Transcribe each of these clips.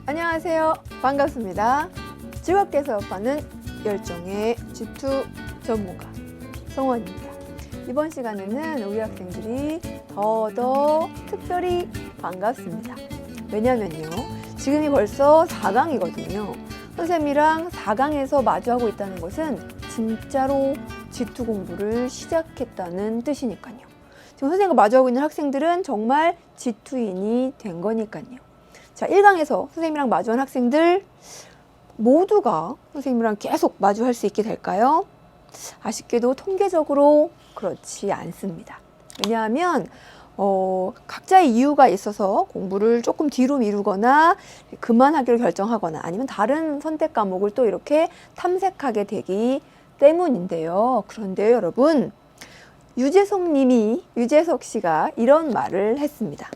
안녕하세요. 반갑습니다. 즐겁게 수업하는 열정의 G2 전문가 송원입니다. 이번 시간에는 우리 학생들이 더더 특별히 반갑습니다. 왜냐면요, 지금이 벌써 4강이거든요. 선생님이랑 4강에서 마주하고 있다는 것은 진짜로 G2 공부를 시작했다는 뜻이니까요. 지금 선생님과 마주하고 있는 학생들은 정말 G2인이 된 거니까요. 자, 1강에서 선생님이랑 마주한 학생들 모두가 선생님이랑 계속 마주할 수 있게 될까요? 아쉽게도 통계적으로 그렇지 않습니다. 왜냐하면 각자의 이유가 있어서 공부를 조금 뒤로 미루거나 그만하기로 결정하거나 아니면 다른 선택 과목을 또 이렇게 탐색하게 되기 때문인데요. 그런데요, 여러분, 유재석 씨가 이런 말을 했습니다.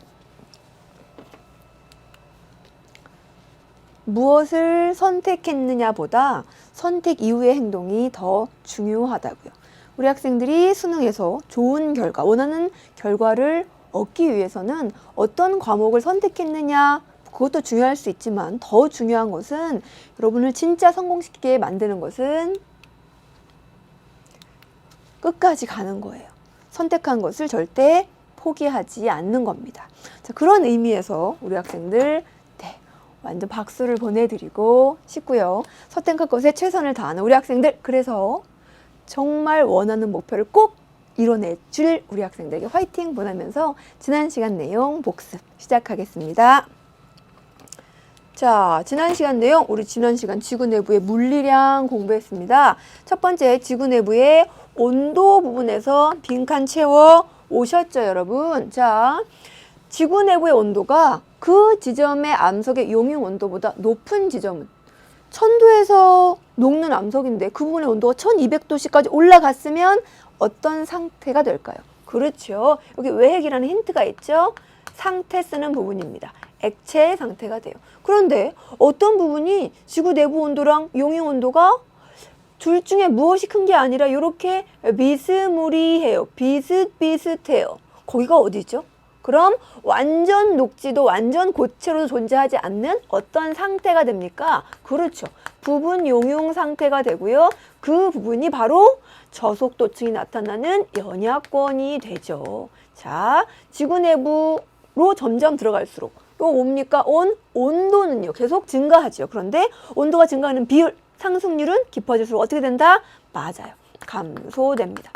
무엇을 선택했느냐보다 선택 이후의 행동이 더 중요하다고요. 우리 학생들이 수능에서 좋은 결과, 원하는 결과를 얻기 위해서는 어떤 과목을 선택했느냐, 그것도 중요할 수 있지만 더 중요한 것은 여러분을 진짜 성공시키게 만드는 것은 끝까지 가는 거예요. 선택한 것을 절대 포기하지 않는 겁니다. 자, 그런 의미에서 우리 학생들 완전 박수를 보내드리고 싶고요. 선택한 것에 최선을 다하는 우리 학생들, 그래서 정말 원하는 목표를 꼭 이뤄내줄 우리 학생들에게 화이팅 보내면서 지난 시간 내용 복습 시작하겠습니다. 자, 지난 시간 내용, 우리 지난 시간 지구 내부의 물리량 공부했습니다. 첫 번째, 지구 내부의 온도 부분에서 빈칸 채워 오셨죠, 여러분? 자, 지구 내부의 온도가 그 지점의 암석의 용융 온도보다 높은 지점은 1000도에서 녹는 암석인데 그 부분의 온도가 1200도씨까지 올라갔으면 어떤 상태가 될까요? 그렇죠. 여기 외핵이라는 힌트가 있죠. 상태 쓰는 부분입니다. 액체 상태가 돼요. 그런데 어떤 부분이 지구 내부 온도랑 용융 온도가 둘 중에 무엇이 큰 게 아니라 이렇게 비스무리해요. 비슷비슷해요. 거기가 어디죠? 그럼 완전 녹지도 완전 고체로도 존재하지 않는 어떤 상태가 됩니까? 그렇죠. 부분 용융 상태가 되고요. 그 부분이 바로 저속도층이 나타나는 연약권이 되죠. 자, 지구 내부로 점점 들어갈수록 또 뭡니까? 온도는요, 계속 증가하죠. 그런데 온도가 증가하는 비율, 상승률은 깊어질수록 어떻게 된다? 맞아요. 감소됩니다.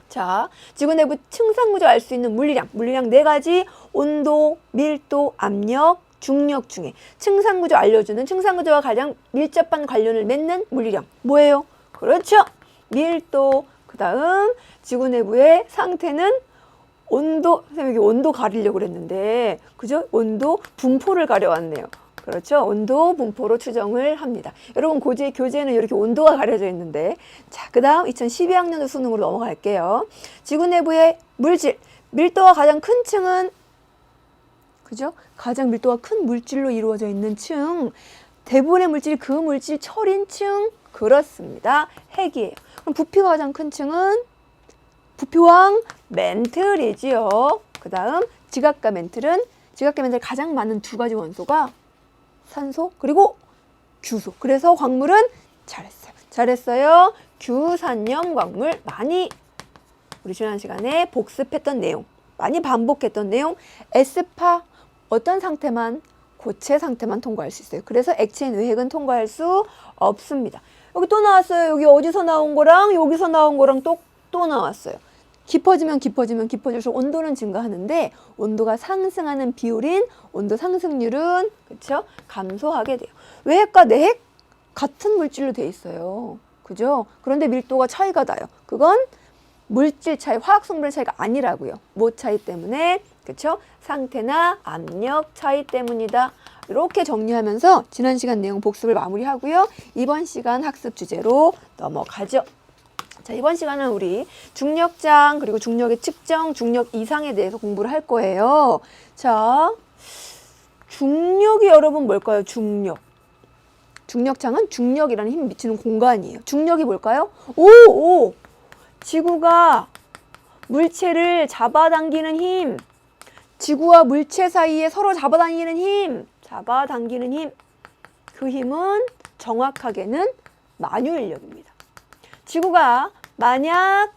자, 지구 내부 층상 구조 알 수 있는 물리량 4가지, 온도, 밀도, 압력, 중력 중에 층상 구조 알려주는 층상 구조와 가장 밀접한 관련을 맺는 물리량 뭐예요? 그렇죠, 밀도. 그 다음 지구 내부의 상태는 온도. 선생님 여기 온도 가리려고 그랬는데 그죠? 온도 분포를 가려왔네요. 그렇죠. 온도 분포로 추정을 합니다. 여러분 교재에는 이렇게 온도가 가려져 있는데, 자, 그 다음 2012학년도 수능으로 넘어갈게요. 지구 내부의 물질, 밀도가 가장 큰 층은, 그죠? 가장 밀도가 큰 물질로 이루어져 있는 층, 대부분의 물질이 그 물질 철인 층, 그렇습니다. 핵이에요. 그럼 부피가 가장 큰 층은 부피왕 멘틀이지요. 그 다음 지각과 멘틀은 가장 많은 2가지 원소가 산소 그리고 규소. 그래서 광물은 잘했어요. 규산염 광물 많이 우리 지난 시간에 복습했던 내용, 많이 반복했던 내용. S파 어떤 상태만, 고체 상태만 통과할 수 있어요. 그래서 액체인 외핵은 통과할 수 없습니다. 여기 또 나왔어요. 여기 어디서 나온 거랑 여기서 나온 거랑 또 나왔어요. 깊어지면 깊어질수록 온도는 증가하는데 온도가 상승하는 비율인 온도 상승률은, 그렇죠, 감소하게 돼요. 외핵과 내핵 같은 물질로 돼 있어요. 그죠? 그런데 밀도가 차이가 나요. 그건 물질 차이, 화학 성분의 차이가 아니라고요. 뭐 차이 때문에? 그렇죠? 상태나 압력 차이 때문이다. 이렇게 정리하면서 지난 시간 내용 복습을 마무리하고요. 이번 시간 학습 주제로 넘어가죠. 자, 이번 시간은 우리 중력장 그리고 중력의 측정, 중력 이상에 대해서 공부를 할 거예요. 자, 중력이 여러분 뭘까요? 중력장은 중력이라는 힘이 미치는 공간이에요. 중력이 뭘까요? 지구가 물체를 잡아당기는 힘, 지구와 물체 사이에 서로 잡아당기는 힘. 잡아당기는 힘. 그 힘은 정확하게는 만유인력입니다. 지구가 만약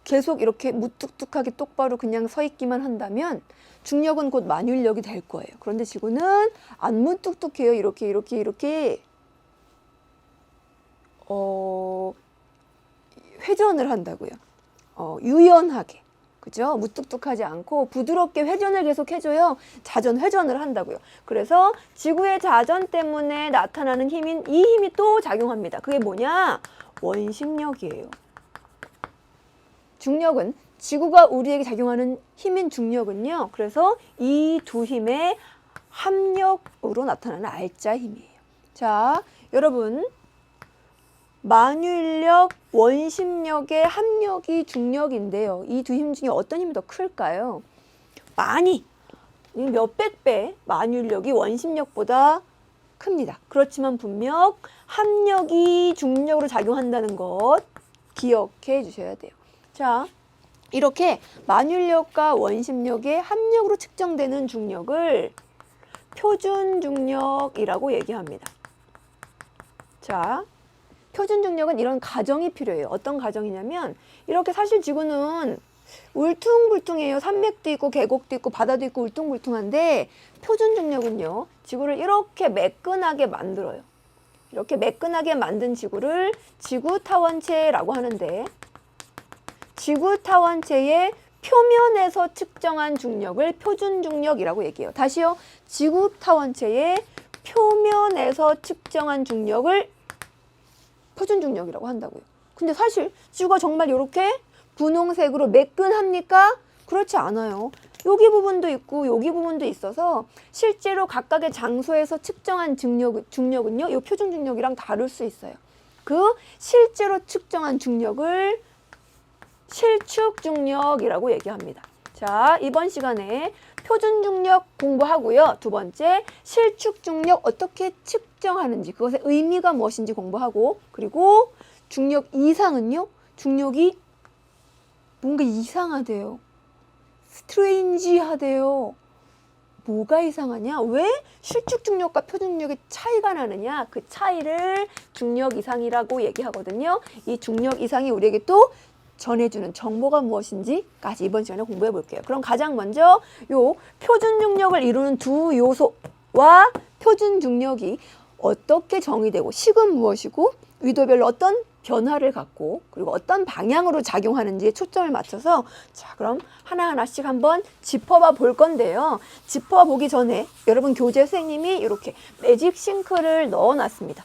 계속 이렇게 무뚝뚝하게 똑바로 그냥 서 있기만 한다면 중력은 곧 만유인력이 될 거예요. 그런데 지구는 안 무뚝뚝해요. 이렇게 회전을 한다고요. 유연하게. 그죠? 무뚝뚝하지 않고 부드럽게 회전을 계속 해줘요. 자전 회전을 한다고요. 그래서 지구의 자전 때문에 나타나는 힘인 이 힘이 또 작용합니다. 그게 뭐냐? 원심력이에요. 중력은 지구가 우리에게 작용하는 힘인 중력은요. 그래서 이 두 힘의 합력으로 나타나는 알짜 힘이에요. 자, 여러분 만유인력, 원심력의 합력이 중력인데요. 이 두 힘 중에 어떤 힘이 더 클까요? 많이 몇백 배 만유인력이 원심력보다 큽니다. 그렇지만 분명 합력이 중력으로 작용한다는 것 기억해 주셔야 돼요. 자, 이렇게 만유인력과 원심력의 합력으로 측정되는 중력을 표준 중력이라고 얘기합니다. 자, 표준 중력은 이런 가정이 필요해요. 어떤 가정이냐면 이렇게 사실 지구는 울퉁불퉁해요. 산맥도 있고 계곡도 있고 바다도 있고 울퉁불퉁한데 표준 중력은요. 지구를 이렇게 매끈하게 만들어요. 이렇게 매끈하게 만든 지구를 지구타원체라고 하는데 지구타원체의 표면에서 측정한 중력을 표준 중력이라고 얘기해요. 다시요. 지구타원체의 표면에서 측정한 중력을 표준 중력이라고 한다고요. 근데 사실 지구가 정말 이렇게 분홍색으로 매끈합니까? 그렇지 않아요. 여기 부분도 있고 여기 부분도 있어서 실제로 각각의 장소에서 측정한 중력은요. 이 표준 중력이랑 다를 수 있어요. 그 실제로 측정한 중력을 실축 중력이라고 얘기합니다. 자, 이번 시간에 표준 중력 공부하고요. 두 번째, 실축 중력 어떻게 측정하는지, 그것의 의미가 무엇인지 공부하고, 그리고 중력 이상은요. 중력이 뭔가 이상하대요. 스트레인지하대요. 뭐가 이상하냐? 왜 실축 중력과 표준 중력의 차이가 나느냐? 그 차이를 중력 이상이라고 얘기하거든요. 이 중력 이상이 우리에게 또 전해주는 정보가 무엇인지까지 이번 시간에 공부해 볼게요. 그럼 가장 먼저 요 표준 중력을 이루는 두 요소와 표준 중력이 어떻게 정의되고 식은 무엇이고 위도별로 어떤 변화를 갖고 그리고 어떤 방향으로 작용하는지에 초점을 맞춰서 자, 그럼 하나하나씩 한번 짚어봐 볼 건데요. 짚어봐 보기 전에 여러분 교재 선생님이 이렇게 매직 싱크를 넣어 놨습니다.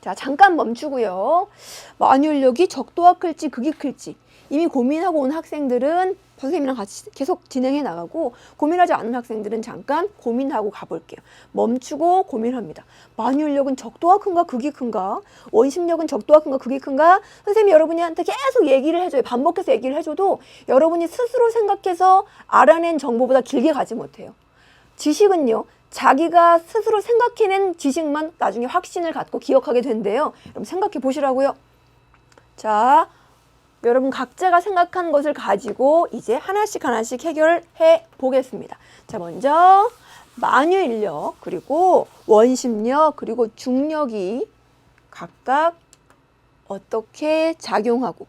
자, 잠깐 멈추고요. 만유인력이 적도가 클지 극이 클지 이미 고민하고 온 학생들은 선생님이랑 같이 계속 진행해 나가고 고민하지 않은 학생들은 잠깐 고민하고 가볼게요. 멈추고 고민합니다. 만유인력은 적도가 큰가 극이 큰가? 원심력은 적도가 큰가 극이 큰가? 선생님이 여러분한테 계속 얘기를 해줘요. 반복해서 얘기를 해줘도 여러분이 스스로 생각해서 알아낸 정보보다 길게 가지 못해요. 지식은요. 자기가 스스로 생각해낸 지식만 나중에 확신을 갖고 기억하게 된대요. 여러분 생각해 보시라고요. 자, 여러분 각자가 생각한 것을 가지고 이제 하나씩 해결해 보겠습니다. 자, 먼저 만유인력 그리고 원심력 그리고 중력이 각각 어떻게 작용하고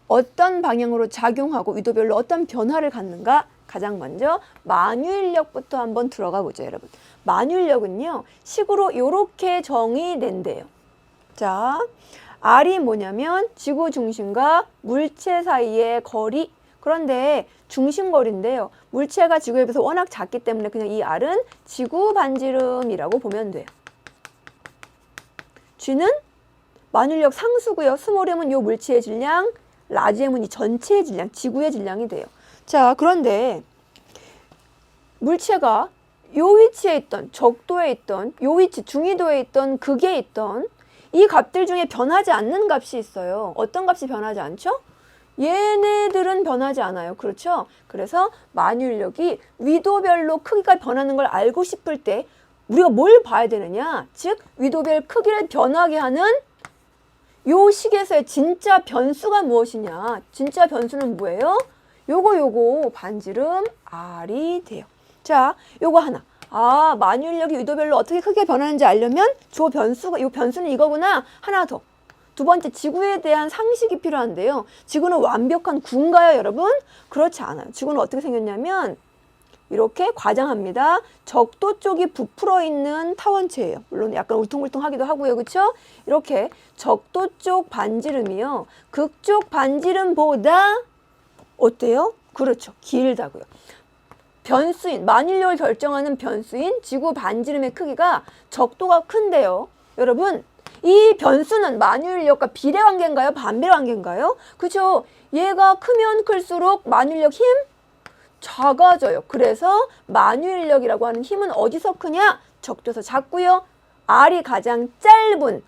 어떤 방향으로 작용하고 위도별로 어떤 변화를 갖는가 가장 먼저 만유인력부터 한번 들어가 보죠, 여러분. 만유인력은요, 식으로 이렇게 정의된대요. 자, R이 뭐냐면 지구 중심과 물체 사이의 거리. 그런데 중심거리인데요. 물체가 지구에 비해서 워낙 작기 때문에 그냥 이 R은 지구 반지름이라고 보면 돼요. G는 만유인력 상수고요. 스몰m은 이 물체의 질량, 라지m은 이 전체의 질량, 지구의 질량이 돼요. 자, 그런데 물체가 요 위치에 있던, 적도에 있던, 요 위치, 중위도에 있던, 극에 있던 이 값들 중에 변하지 않는 값이 있어요. 어떤 값이 변하지 않죠? 얘네들은 변하지 않아요. 그렇죠? 그래서 만유인력이 위도별로 크기가 변하는 걸 알고 싶을 때 우리가 뭘 봐야 되느냐? 즉, 위도별 크기를 변하게 하는 요 식에서의 진짜 변수가 무엇이냐? 진짜 변수는 뭐예요? 요거 반지름 R이 돼요. 자, 요거 하나. 아, 만유인력이 유도별로 어떻게 크게 변하는지 알려면 이 변수는 이거구나. 하나 더. 두 번째, 지구에 대한 상식이 필요한데요. 지구는 완벽한 구인가요, 여러분? 그렇지 않아요. 지구는 어떻게 생겼냐면 이렇게 과장합니다. 적도 쪽이 부풀어 있는 타원체예요. 물론 약간 울퉁불퉁하기도 하고요. 그렇죠? 이렇게 적도 쪽 반지름이요. 극쪽 반지름보다 어때요? 그렇죠. 길다고요. 변수인, 만유인력을 결정하는 변수인 지구 반지름의 크기가 적도가 큰데요. 여러분, 이 변수는 만유인력과 비례관계인가요? 반비례관계인가요? 그죠? 얘가 크면 클수록 만유인력 힘 작아져요. 그래서 만유인력이라고 하는 힘은 어디서 크냐? 적도에서 작고요. R이 가장 짧은,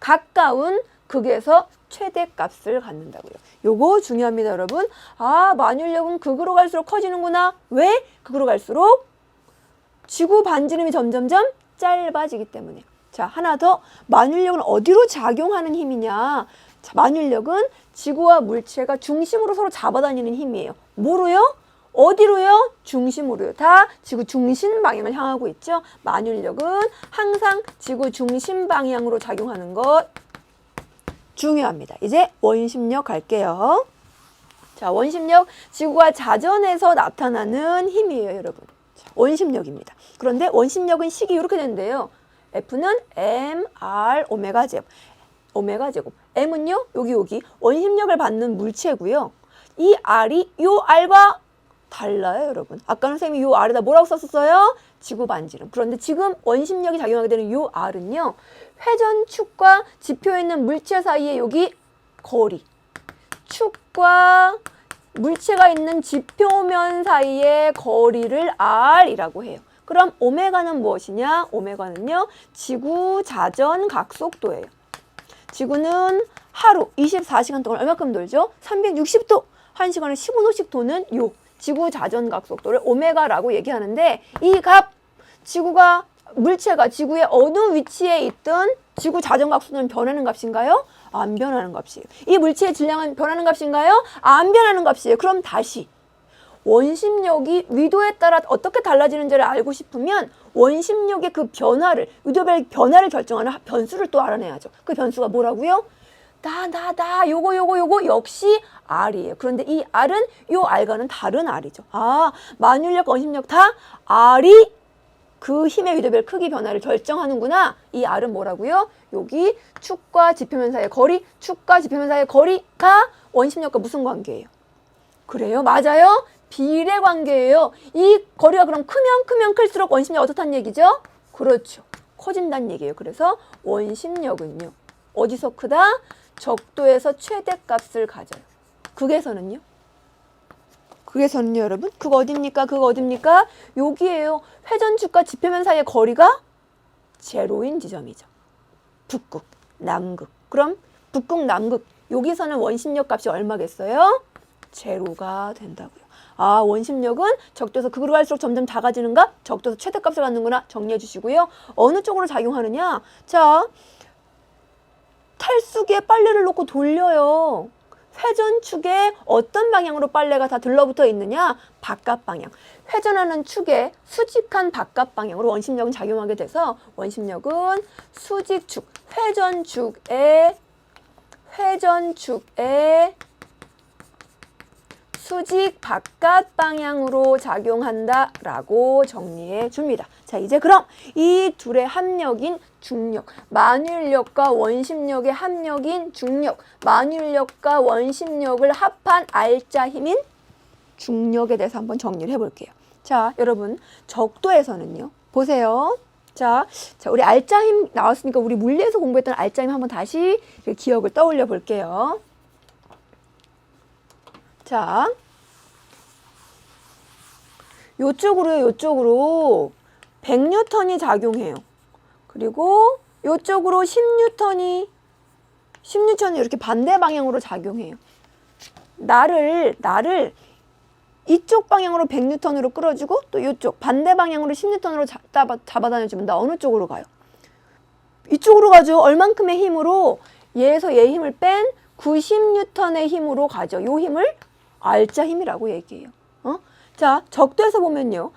가까운 극에서 최대값을 갖는다고요. 요거 중요합니다, 여러분. 아, 만유인력은 극으로 갈수록 커지는구나. 왜? 극으로 갈수록 지구 반지름이 점점점 짧아지기 때문에. 자, 하나 더. 만유인력은 어디로 작용하는 힘이냐? 자, 만유인력은 지구와 물체가 중심으로 서로 잡아다니는 힘이에요. 뭐로요? 어디로요? 중심으로요. 다 지구 중심 방향을 향하고 있죠. 만유인력은 항상 지구 중심 방향으로 작용하는 것 중요합니다. 이제 원심력 갈게요. 자, 원심력, 지구가 자전해서 나타나는 힘이에요, 여러분. 자, 원심력입니다. 그런데 원심력은 식이 이렇게 되는데요. F는 mR 오메가 제곱. 오메가 제곱. M은요, 여기 원심력을 받는 물체고요. 이 R이 요 R과 달라요, 여러분. 아까는 선생님이 요 R에다 뭐라고 썼었어요? 지구 반지름. 그런데 지금 원심력이 작용하게 되는 요 R은요, 회전축과 지표에 있는 물체 사이에 여기 거리. 축과 물체가 있는 지표면 사이의 거리를 R이라고 해요. 그럼 오메가는 무엇이냐? 오메가는요, 지구 자전 각속도예요. 지구는 하루 24시간 동안 얼마큼 돌죠? 360도. 1시간에 15도씩 도는 요 지구 자전 각속도를 오메가라고 얘기하는데, 이 값, 물체가 지구의 어느 위치에 있든 지구 자전 각속도는 변하는 값인가요? 안 변하는 값이에요. 이 물체의 질량은 변하는 값인가요? 안 변하는 값이에요. 그럼 다시 원심력이 위도에 따라 어떻게 달라지는지를 알고 싶으면 원심력의 그 변화를, 위도별 변화를 결정하는 변수를 또 알아내야죠. 그 변수가 뭐라고요? 요거 역시 R이에요. 그런데 이 R은 요 R과는 다른 R이죠. 아, 만유인력, 원심력 다 R이 그 힘의 위도별 크기 변화를 결정하는구나. 이 R은 뭐라고요? 여기 축과 지표면 사이의 거리, 축과 지표면 사이의 거리가 원심력과 무슨 관계예요? 그래요? 맞아요? 비례 관계예요. 이 거리가 그럼 크면 클수록 원심력 어떻다는 얘기죠? 그렇죠. 커진다는 얘기예요. 그래서 원심력은요, 어디서 크다? 적도에서 최대값을 가져요. 극에서는요? 극에서는요, 여러분? 극 어딥니까? 극 어딥니까? 여기에요. 회전축과 지표면 사이의 거리가 제로인 지점이죠. 북극, 남극. 그럼 북극, 남극. 여기서는 원심력 값이 얼마겠어요? 제로가 된다고요. 아, 원심력은 적도에서 극으로 갈수록 점점 작아지는가? 적도에서 최대값을 갖는구나. 정리해 주시고요. 어느 쪽으로 작용하느냐? 자, 탈수기에 빨래를 놓고 돌려요. 회전축에 어떤 방향으로 빨래가 다 들러붙어 있느냐? 바깥 방향. 회전하는 축에 수직한 바깥 방향으로 원심력은 작용하게 돼서 원심력은 수직축, 회전축에 수직 바깥 방향으로 작용한다라고 정리해 줍니다. 자, 이제 그럼 이 둘의 합력인 중력, 만유인력과 원심력의 합력인 중력, 만유인력과 원심력을 합한 R자 힘인 중력에 대해서 한번 정리를 해볼게요. 자, 여러분, 적도에서는요, 보세요. 자, 우리 R자 힘 나왔으니까 우리 물리에서 공부했던 R자 힘 한번 다시 기억을 떠올려 볼게요. 자, 요쪽으로 100N이 작용해요. 그리고 요쪽으로 10N이 이렇게 반대 방향으로 작용해요. 나를 이쪽 방향으로 100N으로 끌어주고 또 이쪽 반대 방향으로 10N으로 잡아다녀주면 나 어느 쪽으로 가요? 이쪽으로 가죠. 얼만큼의 힘으로? 얘에서 얘 힘을 뺀 90N의 힘으로 가죠. 요 힘을 R자 힘이라고 얘기해요. 자, 적도에서 보면요.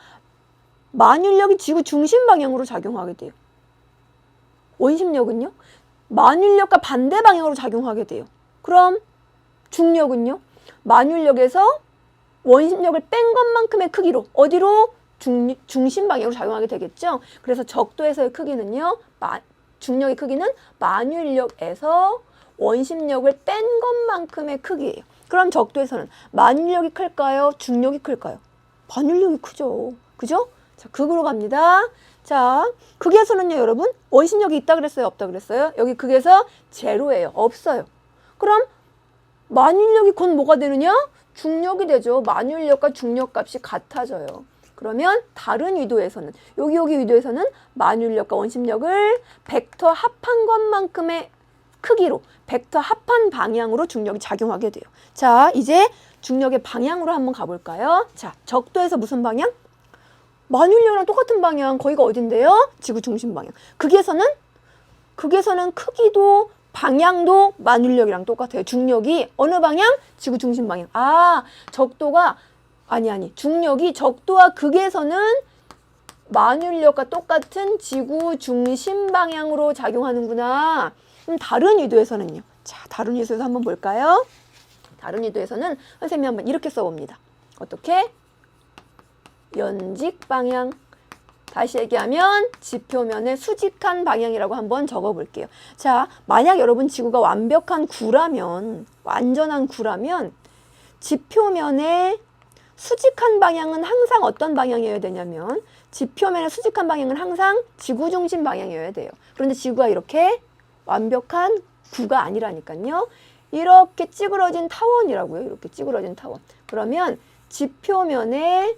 만유력이 지구 중심 방향으로 작용하게 돼요. 원심력은요? 만유력과 반대 방향으로 작용하게 돼요. 그럼 중력은요? 만유력에서 원심력을 뺀 것만큼의 크기로 어디로? 중심 방향으로 작용하게 되겠죠. 그래서 적도에서의 크기는요. 중력의 크기는 만유력에서 원심력을 뺀 것만큼의 크기예요. 그럼 적도에서는 만유력이 클까요? 중력이 클까요? 만유력이 크죠. 그죠? 자, 극으로 갑니다. 자, 극에서는요, 여러분, 원심력이 있다 그랬어요? 없다 그랬어요? 여기 극에서 제로예요. 없어요. 그럼 만유력이 곧 뭐가 되느냐? 중력이 되죠. 만유력과 중력 값이 같아져요. 그러면 다른 위도에서는, 여기 위도에서는 만유력과 원심력을 벡터 합한 것만큼의 크기로, 벡터 합한 방향으로 중력이 작용하게 돼요. 자, 이제 중력의 방향으로 한번 가볼까요? 자, 적도에서 무슨 방향? 만유력이랑 똑같은 방향, 거기가 어딘데요? 지구 중심 방향. 극에서는 크기도 방향도 만유력이랑 똑같아요. 중력이 어느 방향? 지구 중심 방향. 아, 적도가 중력이 적도와 극에서는 만유력과 똑같은 지구 중심 방향으로 작용하는구나. 그럼 다른 위도에서는요? 자, 다른 위도에서 한번 볼까요? 다른 위도에서는 선생님이 한번 이렇게 써봅니다. 어떻게? 연직 방향. 다시 얘기하면 지표면의 수직한 방향이라고 한번 적어볼게요. 자, 만약 여러분 지구가 완벽한 구라면, 완전한 구라면 지표면의 수직한 방향은 항상 어떤 방향이어야 되냐면 지표면의 수직한 방향은 항상 지구 중심 방향이어야 돼요. 그런데 지구가 이렇게 완벽한 구가 아니라니까요. 이렇게 찌그러진 타원이라고요. 이렇게 찌그러진 타원. 그러면 지표면의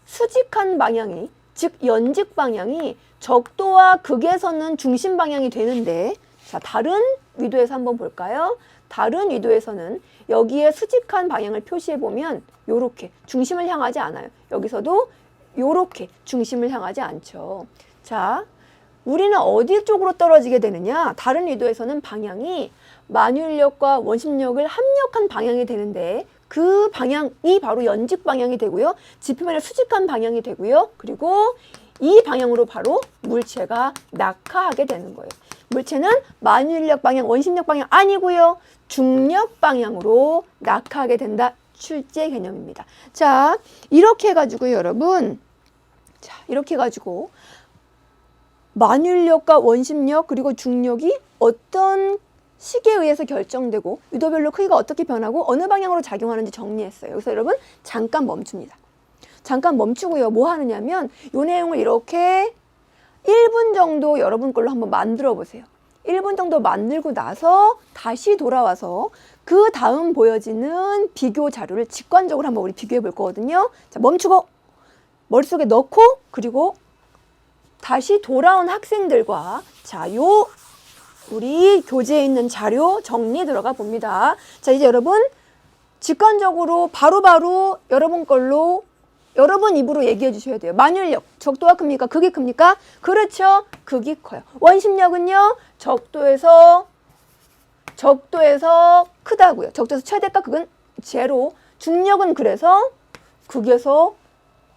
수직한 방향이, 즉 연직 방향이 적도와 극에서는 중심 방향이 되는데, 자, 다른 위도에서 한번 볼까요? 다른 위도에서는 여기에 수직한 방향을 표시해 보면 요렇게 중심을 향하지 않아요. 여기서도 요렇게 중심을 향하지 않죠. 자, 우리는 어디 쪽으로 떨어지게 되느냐? 다른 위도에서는 방향이 만유력과 원심력을 합력한 방향이 되는데 그 방향이 바로 연직 방향이 되고요. 지표면의 수직한 방향이 되고요. 그리고 이 방향으로 바로 물체가 낙하하게 되는 거예요. 물체는 만유력 방향, 원심력 방향 아니고요. 중력 방향으로 낙하하게 된다. 출제 개념입니다. 자, 이렇게 해가지고 여러분, 자, 이렇게 해가지고 만유력과 원심력 그리고 중력이 어떤 시계에 의해서 결정되고 위도별로 크기가 어떻게 변하고 어느 방향으로 작용하는지 정리했어요. 그래서 여러분 잠깐 멈춥니다. 잠깐 멈추고요. 뭐 하느냐면 이 내용을 이렇게 1분 정도 여러분 걸로 한번 만들어 보세요. 1분 정도 만들고 나서 다시 돌아와서 그 다음 보여지는 비교 자료를 직관적으로 한번 우리 비교해 볼 거거든요. 자, 멈추고 머릿속에 넣고 그리고 다시 돌아온 학생들과 자, 우리 교재에 있는 자료 정리 들어가 봅니다. 자, 이제 여러분 직관적으로 바로바로 여러분 걸로 여러분 입으로 얘기해 주셔야 돼요. 만유력, 적도가 큽니까? 극이 큽니까? 그렇죠. 극이 커요. 원심력은요. 적도에서 크다고요. 적도에서 최대값 극은 제로. 중력은 그래서 극에서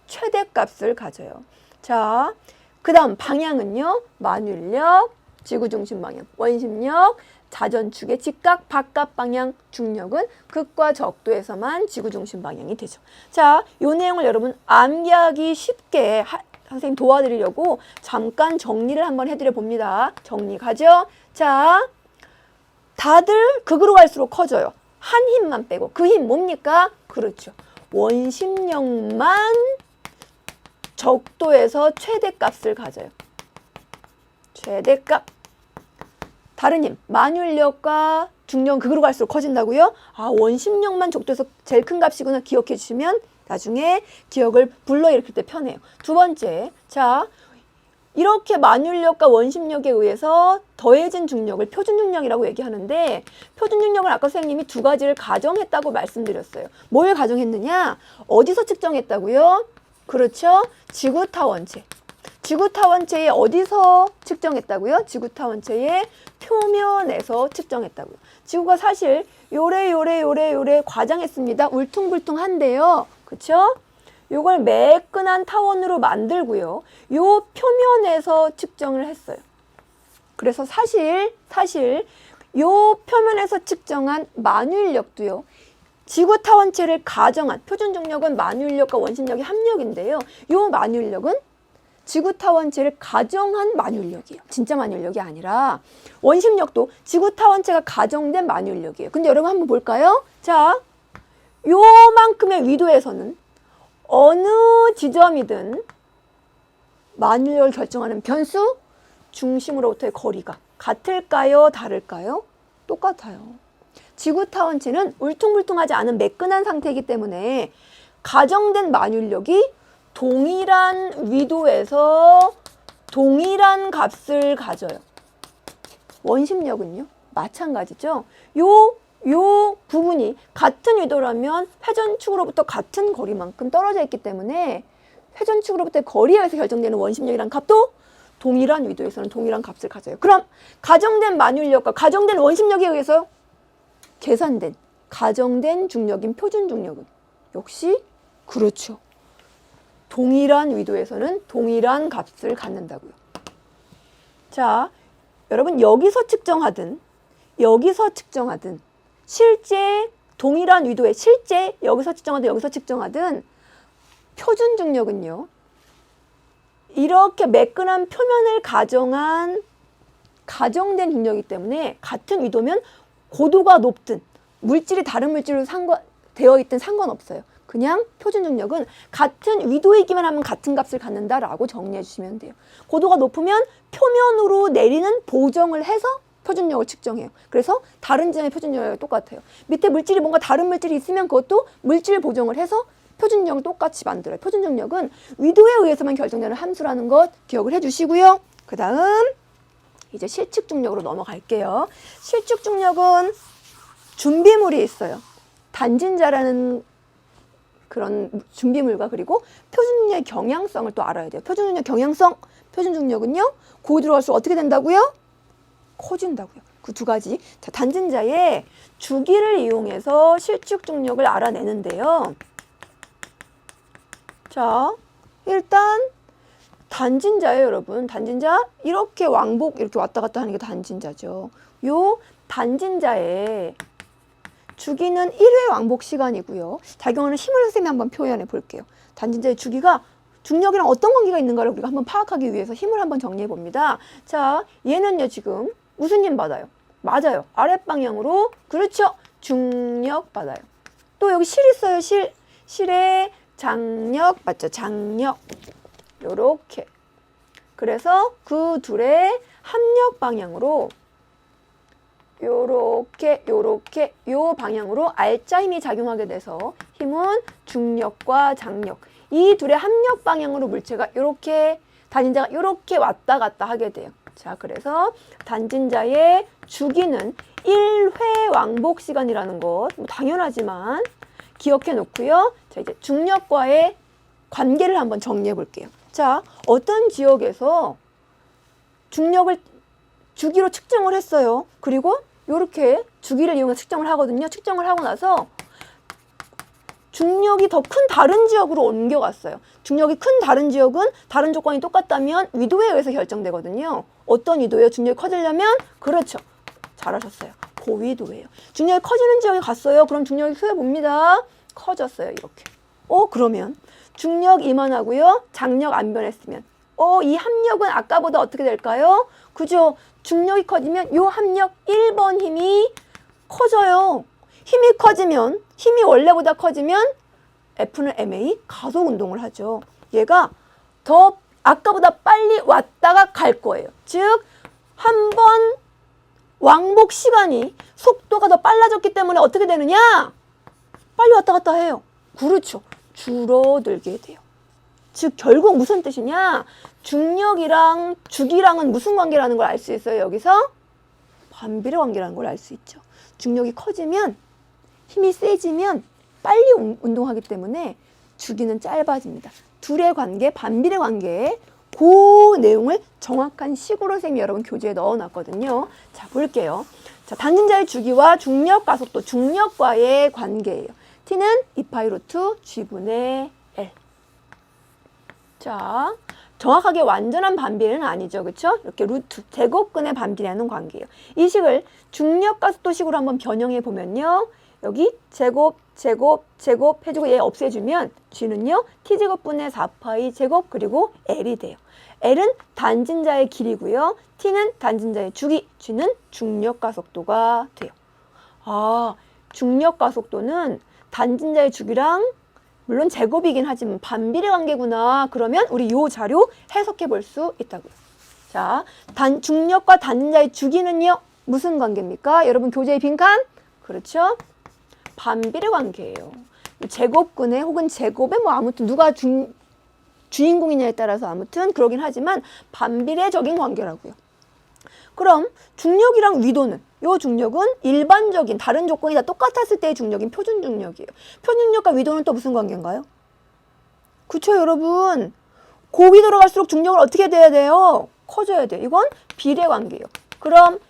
최대값을 가져요. 자, 그 다음 방향은요. 만유력, 지구중심 방향, 원심력, 자전축의 직각 바깥 방향, 중력은 극과 적도에서만 지구중심 방향이 되죠. 자, 이 내용을 여러분 암기하기 쉽게 선생님 도와드리려고 잠깐 정리를 한번 해드려 봅니다. 정리 가죠? 자, 다들 극으로 갈수록 커져요. 한 힘만 빼고. 그 힘 뭡니까? 그렇죠. 원심력만 적도에서 최대값을 가져요. 최대값. 다른 힘, 만유력과 중력은 극으로 갈수록 커진다고요? 아, 원심력만 적도에서 제일 큰 값이구나 기억해 주시면 나중에 기억을 불러일으킬 때 편해요. 두 번째, 자, 이렇게 만유력과 원심력에 의해서 더해진 중력을 표준중력이라고 얘기하는데 표준중력은 아까 선생님이 두 가지를 가정했다고 말씀드렸어요. 뭘 가정했느냐? 어디서 측정했다고요? 그렇죠? 지구타원체. 지구타원체에 어디서 측정했다고요? 지구타원체의 표면에서 측정했다고요. 지구가 사실 요래 과장했습니다. 울퉁불퉁한데요. 그렇죠? 요걸 매끈한 타원으로 만들고요. 요 표면에서 측정을 했어요. 그래서 사실 요 표면에서 측정한 만유인력도요. 지구 타원체를 가정한 표준 중력은 만유인력과 원심력의 합력인데요. 요 만유인력은 지구 타원체를 가정한 만유인력이에요. 진짜 만유인력이 아니라 원심력도 지구 타원체가 가정된 만유인력이에요. 근데 여러분 한번 볼까요? 자, 요만큼의 위도에서는 어느 지점이든 만유인력을 결정하는 변수 중심으로부터의 거리가 같을까요? 다를까요? 똑같아요. 지구 타원체는 울퉁불퉁하지 않은 매끈한 상태이기 때문에 가정된 만유인력이 동일한 위도에서 동일한 값을 가져요. 원심력은요? 마찬가지죠. 요 부분이 같은 위도라면 회전축으로부터 같은 거리만큼 떨어져 있기 때문에 회전축으로부터의 거리에 의해서 결정되는 원심력이란 값도 동일한 위도에서는 동일한 값을 가져요. 그럼 가정된 만유인력과 가정된 원심력에 의해서 계산된 가정된 중력인 표준 중력은 역시 그렇죠. 동일한 위도에서는 동일한 값을 갖는다고요. 자, 여러분 여기서 측정하든 실제 동일한 위도에 실제 여기서 측정하든 표준 중력은요. 이렇게 매끈한 표면을 가정된 중력이기 때문에 같은 위도면 고도가 높든 물질이 다른 물질로 되어 있든 상관없어요. 그냥 표준 중력은 같은 위도이기만 하면 같은 값을 갖는다라고 정리해 주시면 돼요. 고도가 높으면 표면으로 내리는 보정을 해서 표준력을 측정해요. 그래서 다른 지점의 표준력이 똑같아요. 밑에 물질이 뭔가 다른 물질이 있으면 그것도 물질 보정을 해서 표준력을 똑같이 만들어요. 표준중력은 위도에 의해서만 결정되는 함수라는 것 기억을 해주시고요. 그 다음 이제 실측중력으로 넘어갈게요. 실측중력은 준비물이 있어요. 단진자라는 그런 준비물과 그리고 표준중력의 경향성을 또 알아야 돼요. 표준중력 경향성, 표준중력은요. 고도 들어갈수록 어떻게 된다고요? 커진다고요. 그 두 가지. 자, 단진자의 주기를 이용해서 실측중력을 알아내는데요. 자, 일단 단진자예요, 여러분. 단진자 이렇게 왕복 이렇게 왔다 갔다 하는 게 단진자죠. 요 단진자의 주기는 1회 왕복 시간이고요. 작용하는 힘을 선생님이 한번 표현해 볼게요. 단진자의 주기가 중력이랑 어떤 관계가 있는가를 우리가 한번 파악하기 위해서 힘을 한번 정리해 봅니다. 자, 얘는요 지금 무슨 힘 받아요? 맞아요. 아랫방향으로. 그렇죠. 중력 받아요. 또 여기 실 있어요. 실에 장력 맞죠? 장력. 요렇게. 그래서 그 둘의 합력 방향으로 요렇게 요 방향으로 알짜 힘이 작용하게 돼서 힘은 중력과 장력. 이 둘의 합력 방향으로 물체가 요렇게 단진자가 요렇게 왔다 갔다 하게 돼요. 자, 그래서 단진자의 주기는 1회 왕복 시간이라는 것, 뭐 당연하지만 기억해 놓고요. 자, 이제 중력과의 관계를 한번 정리해 볼게요. 자, 어떤 지역에서 중력을 주기로 측정을 했어요. 그리고 이렇게 주기를 이용해서 측정을 하거든요. 측정을 하고 나서 중력이 더 큰 다른 지역으로 옮겨갔어요. 중력이 큰 다른 지역은 다른 조건이 똑같다면 위도에 의해서 결정되거든요. 어떤 위도예요? 중력이 커지려면? 그렇죠. 잘하셨어요. 고위도예요. 중력이 커지는 지역에 갔어요. 그럼 중력이 수해봅니다. 커졌어요. 이렇게. 그러면 중력 이만하고요. 장력 안 변했으면 이 합력은 아까보다 어떻게 될까요? 그죠? 중력이 커지면 요 합력 1번 힘이 커져요. 힘이 커지면 힘이 원래보다 커지면 F는 ma 가속 운동을 하죠. 얘가 더 아까보다 빨리 왔다가 갈 거예요. 즉 한 번 왕복 시간이 속도가 더 빨라졌기 때문에 어떻게 되느냐? 빨리 왔다 갔다 해요. 그렇죠. 줄어들게 돼요. 즉 결국 무슨 뜻이냐? 중력이랑 주기랑은 무슨 관계라는 걸 알 수 있어요. 여기서 반비례 관계라는 걸 알 수 있죠. 중력이 커지면 힘이 세지면 빨리 운동하기 때문에 주기는 짧아집니다. 둘의 관계, 반비례 관계, 그 내용을 정확한 식으로 선생님이 여러분 교재에 넣어놨거든요. 자, 볼게요. 자, 단진자의 주기와 중력 가속도, 중력과의 관계예요. T는 2파이 루트 G분의 L. 자, 정확하게 완전한 반비례는 아니죠. 그쵸? 이렇게 루트, 제곱근의 반비례하는 관계예요. 이 식을 중력가속도식으로 한번 변형해 보면요. 여기 제곱, 제곱, 제곱 해주고 얘 없애주면 G는요. T제곱분의 4파이 제곱 그리고 L이 돼요. L은 단진자의 길이고요. T는 단진자의 주기, G는 중력가속도가 돼요. 아, 중력가속도는 단진자의 주기랑 물론 제곱이긴 하지만 반비례 관계구나. 그러면 우리 요 자료 해석해 볼 수 있다고요. 자, 중력과 단진자의 주기는요. 무슨 관계입니까? 여러분 교재의 빈칸? 그렇죠? 반비례 관계예요. 제곱근에 혹은 제곱에 뭐 아무튼 누가 주인공이냐에 따라서 아무튼 그러긴 하지만 반비례적인 관계라고요. 그럼 중력이랑 위도는? 요 중력은 일반적인 다른 조건이 다 똑같았을 때의 중력인 표준 중력이에요. 표준 중력과 위도는 또 무슨 관계인가요? 그쵸 여러분? 고위도로 갈수록 중력은 어떻게 돼야 돼요? 커져야 돼요. 이건 비례 관계예요. 그럼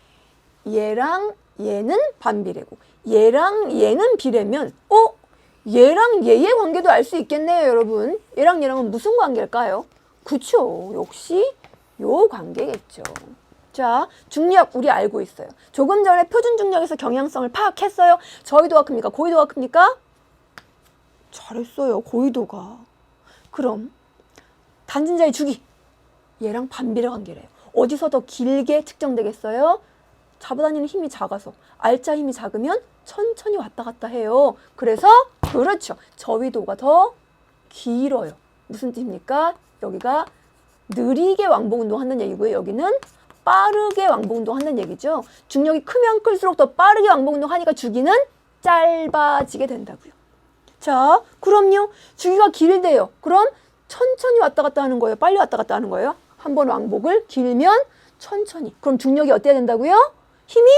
얘랑 얘는 반비례고 얘랑 얘는 비례면 얘랑 얘의 관계도 알 수 있겠네요 여러분. 얘랑 얘랑은 무슨 관계일까요? 그쵸 역시 요 관계겠죠. 자, 중력 우리 알고 있어요. 조금 전에 표준 중력에서 경향성을 파악했어요. 저위도가 큽니까? 고위도가 큽니까? 잘했어요. 고위도가. 그럼 단진자의 주기 얘랑 반비례 관계래요. 어디서 더 길게 측정되겠어요? 잡아다니는 힘이 작아서 알짜 힘이 작으면 천천히 왔다 갔다 해요. 그래서 그렇죠. 저위도가 더 길어요. 무슨 뜻입니까? 여기가 느리게 왕복운동 한다는 얘기고요. 여기는 빠르게 왕복운동 한다는 얘기죠. 중력이 크면 클수록 더 빠르게 왕복운동 하니까 주기는 짧아지게 된다고요. 자, 그럼요. 주기가 길대요. 그럼 천천히 왔다 갔다 하는 거예요? 빨리 왔다 갔다 하는 거예요? 한 번 왕복을 길면 천천히. 그럼 중력이 어때야 된다고요? 힘이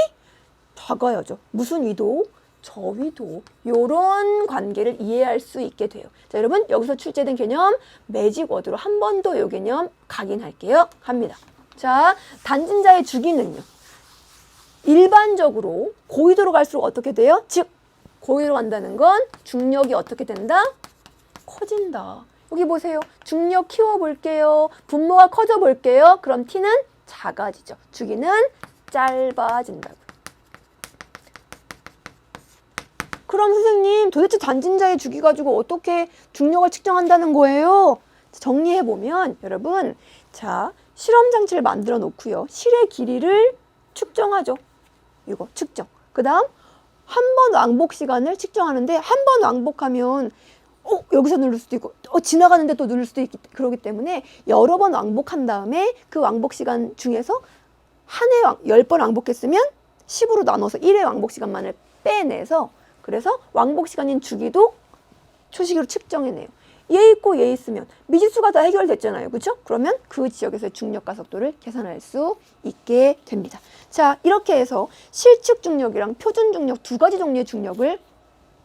작아야죠. 무슨 위도? 저위도. 요런 관계를 이해할 수 있게 돼요. 자, 여러분 여기서 출제된 개념 매직 워드로 한 번 더 요 개념 각인할게요. 갑니다. 자, 단진자의 주기는요. 일반적으로 고위도로 갈수록 어떻게 돼요? 즉, 고위도로 간다는 건 중력이 어떻게 된다? 커진다. 여기 보세요. 중력 키워볼게요. 분모가 커져볼게요. 그럼 T는 작아지죠. 주기는 짧아진다고요. 그럼 선생님 도대체 단진자의 주기 가지고 어떻게 중력을 측정한다는 거예요? 정리해보면 여러분 자 실험 장치를 만들어 놓고요. 실의 길이를 측정하죠. 이거 측정. 그 다음 한 번 왕복 시간을 측정하는데 한 번 왕복하면 여기서 누를 수도 있고 지나가는데 또 누를 수도 있기 그러기 때문에 여러 번 왕복한 다음에 그 왕복 시간 중에서 한 해 10번 왕복했으면 10으로 나눠서 1회 왕복 시간만을 빼내서 그래서 왕복 시간인 주기도 초식으로 측정해내요. 얘 있고 얘 있으면 미지수가 다 해결됐잖아요. 그렇죠? 그러면 그 지역에서의 중력 가속도를 계산할 수 있게 됩니다. 자, 이렇게 해서 실측 중력이랑 표준 중력 두 가지 종류의 중력을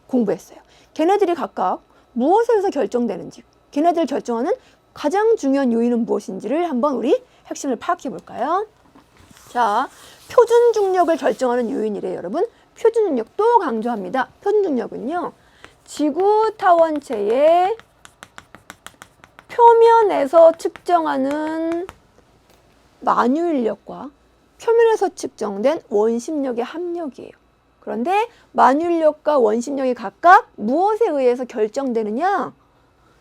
공부했어요. 걔네들이 각각 무엇에 의해서 결정되는지, 걔네들을 결정하는 가장 중요한 요인은 무엇인지를 한번 우리 핵심을 파악해 볼까요? 자, 표준 중력을 결정하는 요인이래요, 여러분. 표준 중력 또 강조합니다. 표준 중력은요. 지구 타원체의 표면에서 측정하는 만유인력과 표면에서 측정된 원심력의 합력이에요. 그런데 만유인력과 원심력이 각각 무엇에 의해서 결정되느냐?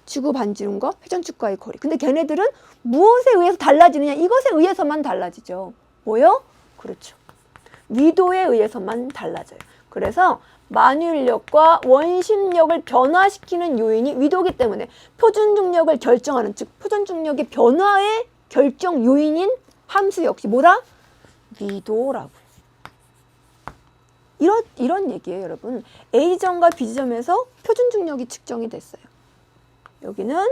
지구 반지름과 회전축과의 거리. 근데 걔네들은 무엇에 의해서 달라지느냐? 이것에 의해서만 달라지죠. 뭐요? 그렇죠. 위도에 의해서만 달라져요. 그래서 만유인력과 원심력을 변화시키는 요인이 위도이기 때문에 표준 중력을 결정하는 즉 표준 중력의 변화의 결정 요인인 함수 역시 뭐라? 위도라고요. 이런 얘기예요, 여러분. A점과 B점에서 표준 중력이 측정이 됐어요. 여기는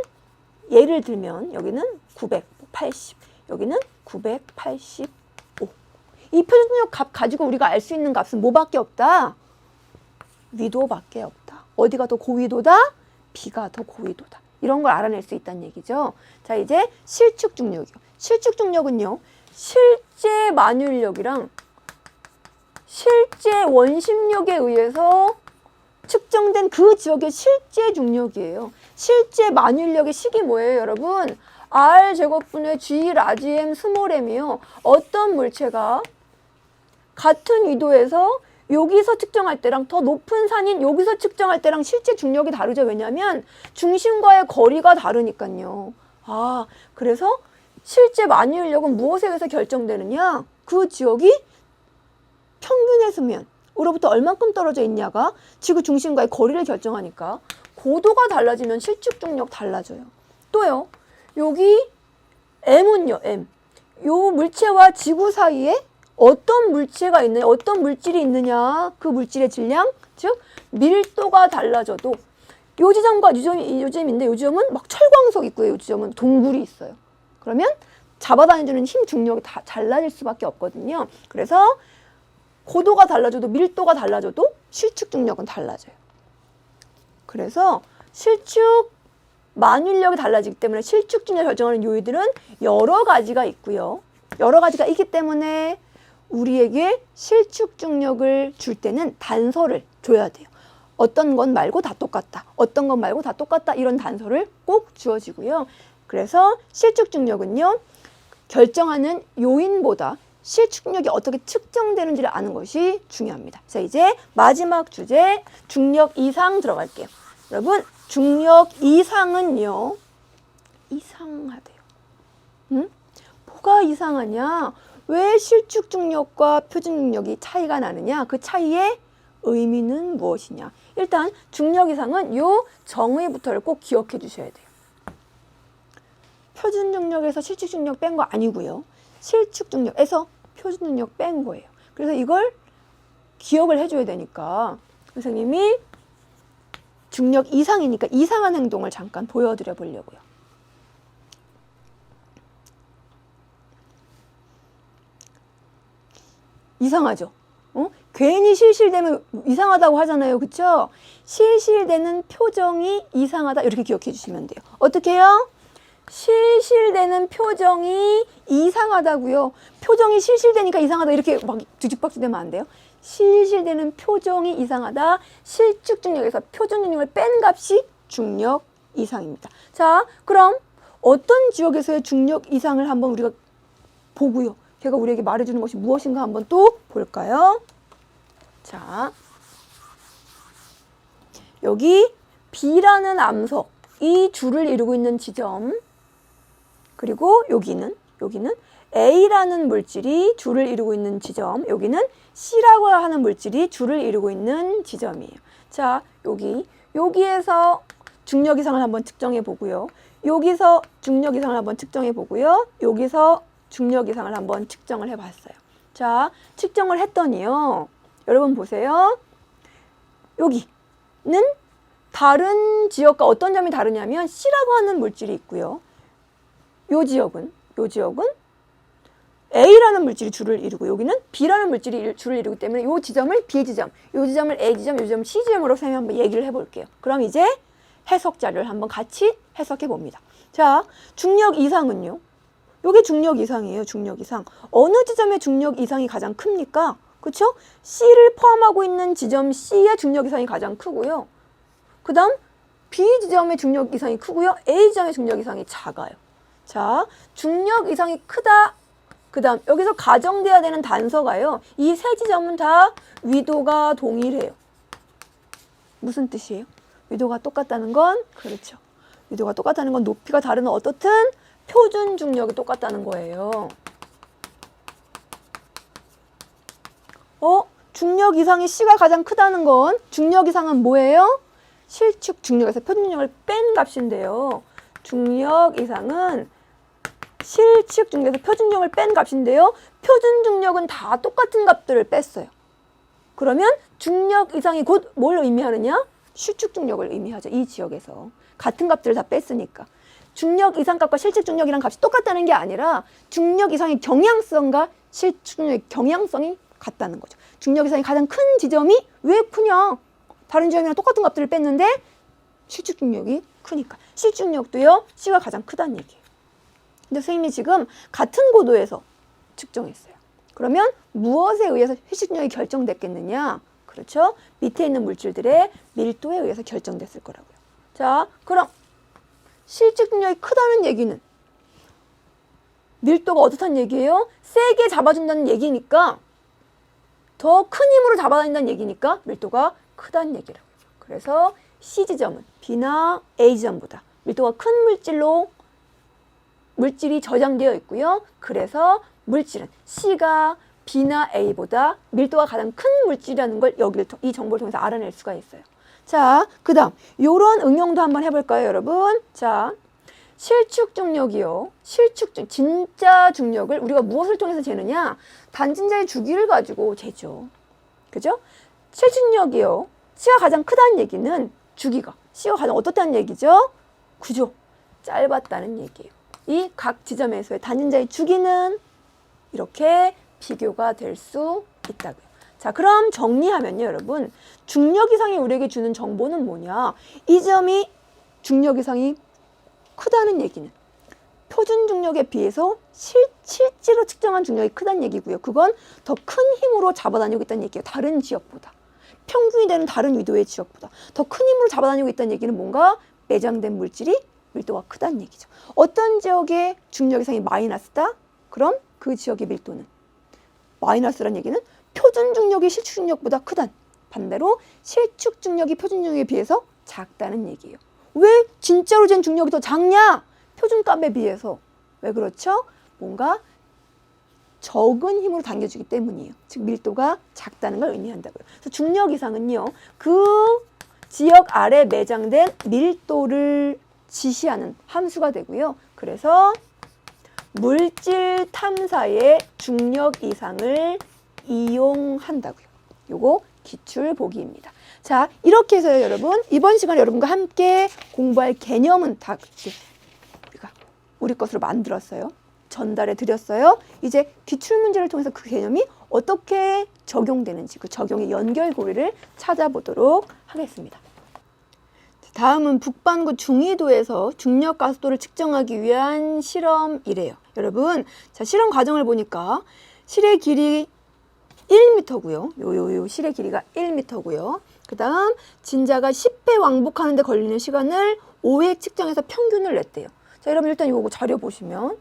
예를 들면 여기는 980, 여기는 985. 이 표준 중력 값 가지고 우리가 알 수 있는 값은 뭐밖에 없다? 위도밖에 없다. 어디가 더 고위도다? B가 더 고위도다. 이런 걸 알아낼 수 있다는 얘기죠. 자, 이제 실측 중력이요. 실측 중력은요. 실제 만유인력이랑 실제 원심력에 의해서 측정된 그 지역의 실제 중력이에요. 실제 만유인력의 식이 뭐예요, 여러분? R제곱분의 G 라지 M 스몰 m이요. 어떤 물체가 같은 위도에서 여기서 측정할 때랑 더 높은 산인 여기서 측정할 때랑 실제 중력이 다르죠. 왜냐하면 중심과의 거리가 다르니까요. 아, 그래서 실제 만유인력은 무엇에 의해서 결정되느냐? 그 지역이 평균의 수면으로부터 얼만큼 떨어져 있냐가 지구 중심과의 거리를 결정하니까 고도가 달라지면 실측 중력 달라져요. 또요. 여기 M은요. M. 요 물체와 지구 사이에 어떤 물체가 있느냐, 어떤 물질이 있느냐, 그 물질의 질량, 즉 밀도가 달라져도 요 지점과 요 지점인데 요 지점은 막 철광석 있고요. 요 지점은 동굴이 있어요. 그러면 잡아다니는 힘 중력이 다 달라질 수밖에 없거든요. 그래서 고도가 달라져도 밀도가 달라져도 실측 중력은 달라져요. 그래서 실측 만유인력이 달라지기 때문에 실측 중력을 결정하는 요인들은 여러 가지가 있고요. 여러 가지가 있기 때문에 우리에게 실측 중력을 줄 때는 단서를 줘야 돼요. 어떤 건 말고 다 똑같다. 어떤 건 말고 다 똑같다. 이런 단서를 꼭 주어지고요. 그래서 실측 중력은요. 결정하는 요인보다 실측 중력이 어떻게 측정되는지를 아는 것이 중요합니다. 자, 이제 마지막 주제 중력 이상 들어갈게요. 여러분, 중력 이상은요. 이상하대요. 응? 뭐가 이상하냐? 왜 실측 중력과 표준 중력이 차이가 나느냐? 그 차이의 의미는 무엇이냐? 일단 중력 이상은 요 정의부터를 꼭 기억해 주셔야 돼요. 표준 중력에서 실측 중력 뺀 거 아니고요. 실측 중력에서 표준 중력 뺀 거예요. 그래서 이걸 기억을 해줘야 되니까 선생님이 중력 이상이니까 이상한 행동을 잠깐 보여드려 보려고요. 이상하죠? 괜히 실실되면 이상하다고 하잖아요. 그쵸? 실실되는 표정이 이상하다. 이렇게 기억해 주시면 돼요. 어떻게 해요? 실실되는 표정이 이상하다고요. 표정이 실실되니까 이상하다. 이렇게 막 뒤죽박죽되면 안 돼요. 실실되는 표정이 이상하다. 실측 중력에서 표준 중력을 뺀 값이 중력 이상입니다. 자, 그럼 어떤 지역에서의 중력 이상을 한번 우리가 보고요. 걔가 우리에게 말해주는 것이 무엇인가 한번 또 볼까요? 자, 여기 B라는 암석이 줄을 이루고 있는 지점, 그리고 여기는 A라는 물질이 줄을 이루고 있는 지점, 여기는 C라고 하는 물질이 줄을 이루고 있는 지점이에요. 자, 여기에서 중력 이상을 한번 측정해 보고요. 여기서 중력 이상을 한번 측정해 보고요. 여기서 중력 이상을 한번 측정을 해 봤어요. 자, 측정을 했더니요. 여러분 보세요. 여기는 다른 지역과 어떤 점이 다르냐면 C라고 하는 물질이 있고요. 요 지역은 A라는 물질이 줄을 이루고 여기는 B라는 물질이 줄을 이루기 때문에 요 지점을 B지점, 요 지점을 A지점, 요 지점을 C지점으로 선생님이 한번 얘기를 해볼게요. 그럼 이제 해석 자료를 한번 같이 해석해 봅니다. 자, 중력 이상은요. 요게 중력 이상이에요. 중력 이상. 어느 지점의 중력 이상이 가장 큽니까? 그쵸? C를 포함하고 있는 지점 C의 중력 이상이 가장 크고요. 그 다음 B 지점의 중력 이상이 크고요. A 지점의 중력 이상이 작아요. 자, 중력 이상이 크다. 그 다음 여기서 가정돼야 되는 단서가요. 이 세 지점은 다 위도가 동일해요. 무슨 뜻이에요? 위도가 똑같다는 건 그렇죠. 위도가 똑같다는 건 높이가 다른 어떻든 표준 중력이 똑같다는 거예요. 중력 이상이 C가 가장 크다는 건 중력 이상은 뭐예요? 실측 중력에서 표준 중력을 뺀 값인데요. 중력 이상은 실측 중력에서 표준 중력을 뺀 값인데요. 표준 중력은 다 똑같은 값들을 뺐어요. 그러면 중력 이상이 곧 뭘 의미하느냐? 실측 중력을 의미하죠. 이 지역에서. 같은 값들을 다 뺐으니까. 중력 이상값과 실측 중력이란 값이 똑같다는 게 아니라 중력 이상의 경향성과 실측 중력의 경향성이 같다는 거죠. 중력 이상이 가장 큰 지점이 왜 크냐? 다른 지점이랑 똑같은 값들을 뺐는데 실측 중력이 크니까. 실측 중력도요. C가 가장 크다는 얘기예요. 근데 선생님이 지금 같은 고도에서 측정했어요. 그러면 무엇에 의해서 실측 중력이 결정됐겠느냐? 그렇죠? 밑에 있는 물질들의 밀도에 의해서 결정됐을 거라고요. 자, 그럼 실측 중력이 크다는 얘기는 밀도가 어떻다는 얘기예요? 세게 잡아준다는 얘기니까, 더 큰 힘으로 잡아다닌다는 얘기니까 밀도가 크다는 얘기라고요. 그래서 C 지점은 B나 A 지점보다 밀도가 큰 물질이 저장되어 있고요. 그래서 물질은 C가 B나 A보다 밀도가 가장 큰 물질이라는 걸 이 정보를 통해서 알아낼 수가 있어요. 자, 그 다음 요런 응용도 한번 해볼까요, 여러분? 자, 실축 중력이요. 진짜 중력을 우리가 무엇을 통해서 재느냐? 단진자의 주기를 가지고 재죠. 그죠? 실축력이요. C가 가장 크다는 얘기는 주기가 C가 가장 어떻다는 얘기죠? 그죠? 짧았다는 얘기예요. 이 각 지점에서의 단진자의 주기는 이렇게 비교가 될 수 있다고요. 자, 그럼 정리하면요, 여러분. 중력 이상이 우리에게 주는 정보는 뭐냐? 이 점이 중력 이상이 크다는 얘기는 표준 중력에 비해서 실제로 측정한 중력이 크다는 얘기고요. 그건 더 큰 힘으로 잡아다니고 있다는 얘기예요. 다른 지역보다. 평균이 되는 다른 위도의 지역보다. 더 큰 힘으로 잡아다니고 있다는 얘기는 뭔가 매장된 물질이 밀도가 크다는 얘기죠. 어떤 지역의 중력 이상이 마이너스다? 그럼 그 지역의 밀도는 마이너스란 얘기는 표준 중력이 실축 중력보다 크단. 반대로 실축 중력이 표준 중력에 비해서 작다는 얘기예요. 왜 진짜로 잰 중력이 더 작냐? 표준값에 비해서. 왜 그렇죠? 뭔가 적은 힘으로 당겨주기 때문이에요. 즉 밀도가 작다는 걸 의미한다고요. 그래서 중력 이상은요, 그 지역 아래 매장된 밀도를 지시하는 함수가 되고요. 그래서 물질 탐사의 중력 이상을 이용한다고요. 요거 기출 보기입니다. 자, 이렇게 해서요, 여러분. 이번 시간에 여러분과 함께 공부할 개념은 다 우리 것으로 만들었어요. 전달해 드렸어요. 이제 기출 문제를 통해서 그 개념이 어떻게 적용되는지 그 적용의 연결고리를 찾아보도록 하겠습니다. 다음은 북반구 중위도에서 중력 가속도를 측정하기 위한 실험이래요. 여러분, 자, 실험 과정을 보니까 실의 길이 1m고요. 요 실의 길이가 1m고요. 그 다음 진자가 10회 왕복하는 데 걸리는 시간을 5회 측정해서 평균을 냈대요. 자, 여러분 일단 이거 자료 보시면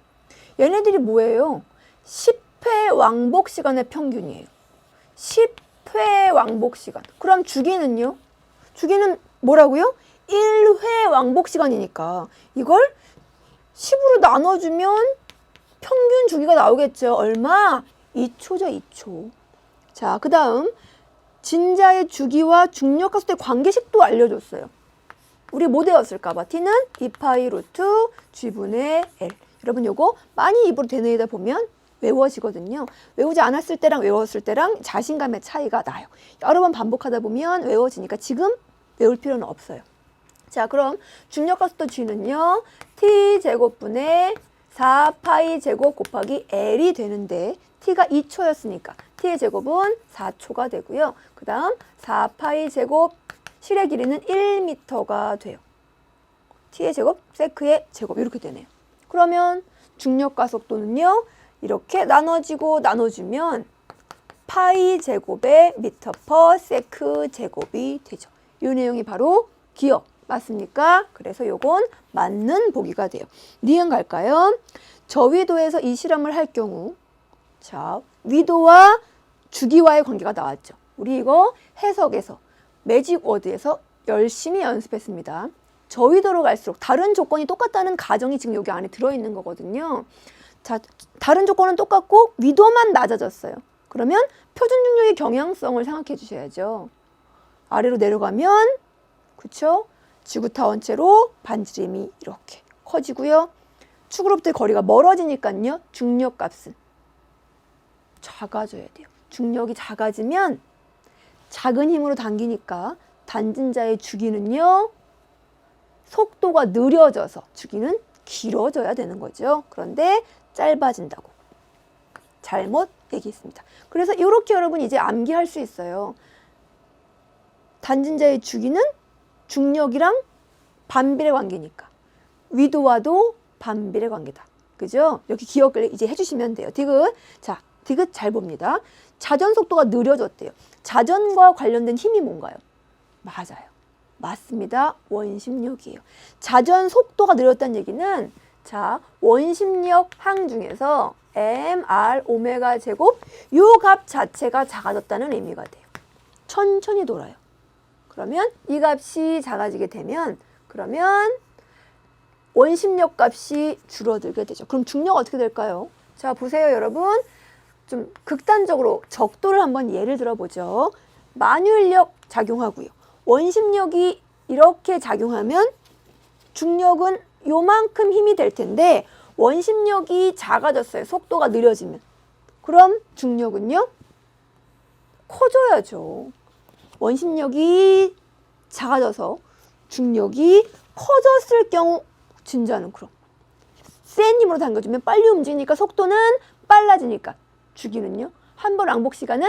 얘네들이 뭐예요? 10회 왕복 시간의 평균이에요. 10회 왕복 시간. 그럼 주기는요? 주기는 뭐라고요? 1회 왕복 시간이니까 이걸 10으로 나눠주면 평균 주기가 나오겠죠. 얼마? 2초죠, 2초. 자, 그 다음 진자의 주기와 중력 가속도의 관계식도 알려줬어요. 우리 뭐 되었을까봐? T는 2파이 루트 G분의 L. 여러분 요거 많이 입으로 되뇌이다 보면 외워지거든요. 외우지 않았을 때랑 외웠을 때랑 자신감의 차이가 나요. 여러 번 반복하다 보면 외워지니까 지금 외울 필요는 없어요. 자, 그럼 중력 가속도 G는요. T제곱분의 4파이 제곱 곱하기 L이 되는데 T가 2초였으니까 T의 제곱은 4초가 되고요. 그 다음 4파이 제곱 실의 길이는 1m가 돼요. T의 제곱, 세크의 제곱 이렇게 되네요. 그러면 중력 가속도는요. 이렇게 나눠주면 파이 제곱의 미터 퍼 세크 제곱이 되죠. 이 내용이 바로 기억 맞습니까? 그래서 요건 맞는 보기가 돼요. 니은 갈까요? 저위도에서 이 실험을 할 경우 자, 위도와 주기와의 관계가 나왔죠. 우리 이거 해석에서 매직 워드에서 열심히 연습했습니다. 저위도로 갈수록 다른 조건이 똑같다는 가정이 지금 여기 안에 들어있는 거거든요. 자, 다른 조건은 똑같고 위도만 낮아졌어요. 그러면 표준 중력의 경향성을 생각해 주셔야죠. 아래로 내려가면 그쵸? 지구타원체로 반지름이 이렇게 커지고요. 축으로부터의 거리가 멀어지니까요. 중력값은 작아져야 돼요. 중력이 작아지면 작은 힘으로 당기니까 단진자의 주기는요. 속도가 느려져서 주기는 길어져야 되는 거죠. 그런데 짧아진다고. 잘못 얘기했습니다. 그래서 이렇게 여러분 이제 암기할 수 있어요. 단진자의 주기는 중력이랑 반비례 관계니까. 위도와도 반비례 관계다. 그죠? 여기 기억을 이제 해주시면 돼요. 디귿. 자, 디귿 잘 봅니다. 자전 속도가 느려졌대요. 자전과 관련된 힘이 뭔가요? 맞아요. 맞습니다. 원심력이에요. 자전 속도가 늘었다는 얘기는 자, 원심력 항 중에서 mr 오메가 제곱 요 값 자체가 작아졌다는 의미가 돼요. 천천히 돌아요. 그러면 이 값이 작아지게 되면 그러면 원심력 값이 줄어들게 되죠. 그럼 중력 어떻게 될까요? 자, 보세요, 여러분. 좀 극단적으로 적도를 한번 예를 들어보죠. 만유인력 작용하고요. 원심력이 이렇게 작용하면 중력은 요만큼 힘이 될 텐데 원심력이 작아졌어요. 속도가 느려지면. 그럼 중력은요? 커져야죠. 원심력이 작아져서 중력이 커졌을 경우 진자는 그럼 센 힘으로 당겨주면 빨리 움직이니까 속도는 빨라지니까 주기는요. 한 번 왕복 시간은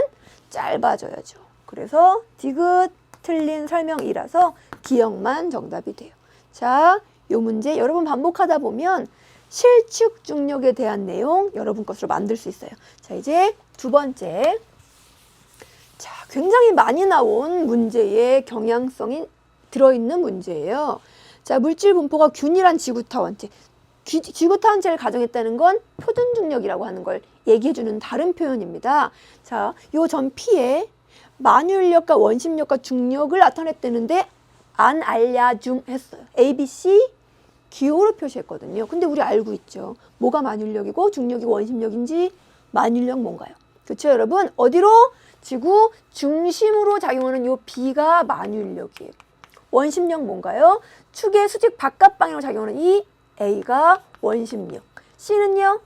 짧아져야죠. 그래서 디귿 틀린 설명이라서 기억만 정답이 돼요. 자, 요 문제 여러 번 반복하다 보면 실축 중력에 대한 내용 여러분 것으로 만들 수 있어요. 자, 이제 두 번째. 자, 굉장히 많이 나온 문제의 경향성이 들어있는 문제예요. 자, 물질 분포가 균일한 지구타원체. 지구타원체를 가정했다는 건 표준중력이라고 하는 걸 얘기해주는 다른 표현입니다. 자, 요 전 P에 만유인력과 원심력과 중력을 나타냈다는데 안 알려줌 했어요. A, B, C 기호로 표시했거든요. 근데 우리 알고 있죠. 뭐가 만유인력이고 중력이 원심력인지 만유인력 뭔가요? 그렇죠, 여러분? 어디로? 지구 중심으로 작용하는 요 B가 만유인력이에요. 원심력 뭔가요? 축의 수직 바깥 방향으로 작용하는 이 A가 원심력. C는요?